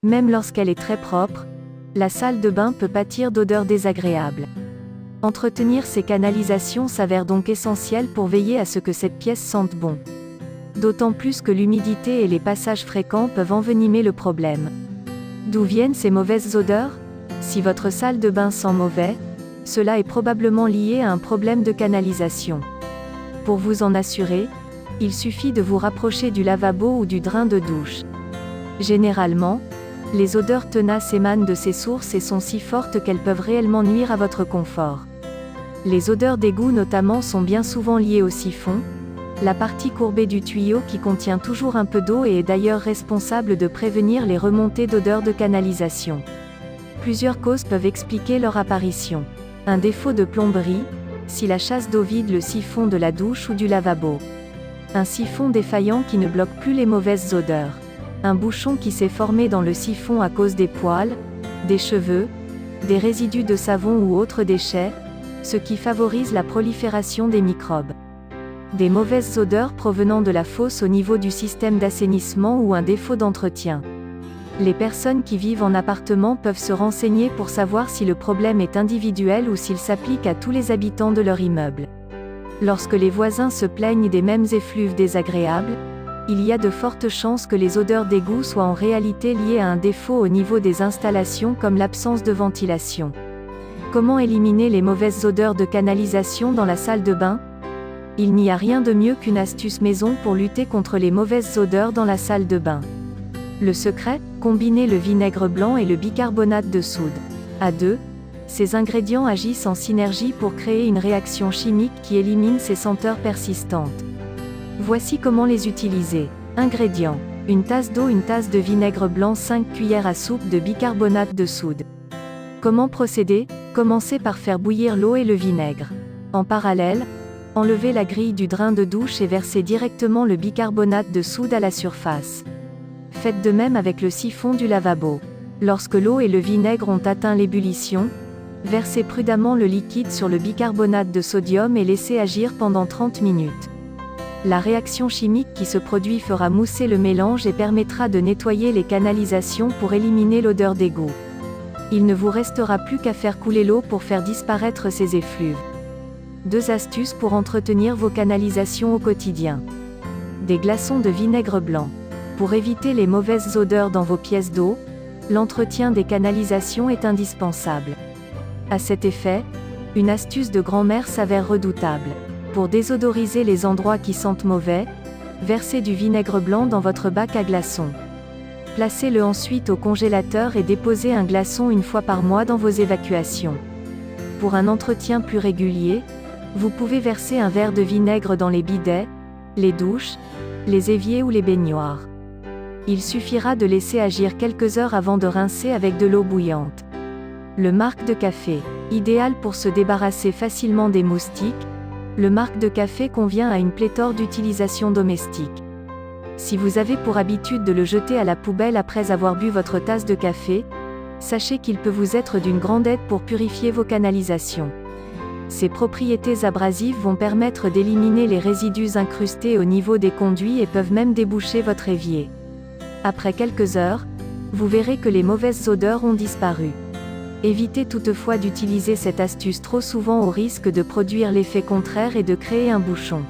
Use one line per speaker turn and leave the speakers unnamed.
Même lorsqu'elle est très propre, la salle de bain peut pâtir d'odeurs désagréables. Entretenir ces canalisations s'avère donc essentiel pour veiller à ce que cette pièce sente bon. D'autant plus que l'humidité et les passages fréquents peuvent envenimer le problème. D'où viennent ces mauvaises odeurs? Si votre salle de bain sent mauvais, cela est probablement lié à un problème de canalisation. Pour vous en assurer, il suffit de vous rapprocher du lavabo ou du drain de douche. Généralement, les odeurs tenaces émanent de ces sources et sont si fortes qu'elles peuvent réellement nuire à votre confort. Les odeurs d'égout notamment sont bien souvent liées au siphon, la partie courbée du tuyau qui contient toujours un peu d'eau et est d'ailleurs responsable de prévenir les remontées d'odeurs de canalisation. Plusieurs causes peuvent expliquer leur apparition. Un défaut de plomberie, si la chasse d'eau vide le siphon de la douche ou du lavabo. Un siphon défaillant qui ne bloque plus les mauvaises odeurs. Un bouchon qui s'est formé dans le siphon à cause des poils, des cheveux, des résidus de savon ou autres déchets, ce qui favorise la prolifération des microbes. Des mauvaises odeurs provenant de la fosse au niveau du système d'assainissement ou un défaut d'entretien. Les personnes qui vivent en appartement peuvent se renseigner pour savoir si le problème est individuel ou s'il s'applique à tous les habitants de leur immeuble. Lorsque les voisins se plaignent des mêmes effluves désagréables, il y a de fortes chances que les odeurs d'égout soient en réalité liées à un défaut au niveau des installations comme l'absence de ventilation. Comment éliminer les mauvaises odeurs de canalisation dans la salle de bain? Il n'y a rien de mieux qu'une astuce maison pour lutter contre les mauvaises odeurs dans la salle de bain. Le secret, combiner le vinaigre blanc et le bicarbonate de soude. À deux, ces ingrédients agissent en synergie pour créer une réaction chimique qui élimine ces senteurs persistantes. Voici comment les utiliser. Ingrédients. Une tasse d'eau, une tasse de vinaigre blanc, 5 cuillères à soupe de bicarbonate de soude. Comment procéder? Commencez par faire bouillir l'eau et le vinaigre. En parallèle, enlevez la grille du drain de douche et versez directement le bicarbonate de soude à la surface. Faites de même avec le siphon du lavabo. Lorsque l'eau et le vinaigre ont atteint l'ébullition, versez prudemment le liquide sur le bicarbonate de sodium et laissez agir pendant 30 minutes. La réaction chimique qui se produit fera mousser le mélange et permettra de nettoyer les canalisations pour éliminer l'odeur d'égout. Il ne vous restera plus qu'à faire couler l'eau pour faire disparaître ces effluves. 2 astuces pour entretenir vos canalisations au quotidien. Des glaçons de vinaigre blanc. Pour éviter les mauvaises odeurs dans vos pièces d'eau, l'entretien des canalisations est indispensable. À cet effet, une astuce de grand-mère s'avère redoutable. Pour désodoriser les endroits qui sentent mauvais, versez du vinaigre blanc dans votre bac à glaçons. Placez-le ensuite au congélateur et déposez un glaçon une fois par mois dans vos évacuations. Pour un entretien plus régulier, vous pouvez verser un verre de vinaigre dans les bidets, les douches, les éviers ou les baignoires. Il suffira de laisser agir quelques heures avant de rincer avec de l'eau bouillante. Le marc de café. Idéal pour se débarrasser facilement des moustiques, le marc de café convient à une pléthore d'utilisations domestiques. Si vous avez pour habitude de le jeter à la poubelle après avoir bu votre tasse de café, sachez qu'il peut vous être d'une grande aide pour purifier vos canalisations. Ses propriétés abrasives vont permettre d'éliminer les résidus incrustés au niveau des conduits et peuvent même déboucher votre évier. Après quelques heures, vous verrez que les mauvaises odeurs ont disparu. Évitez toutefois d'utiliser cette astuce trop souvent au risque de produire l'effet contraire et de créer un bouchon.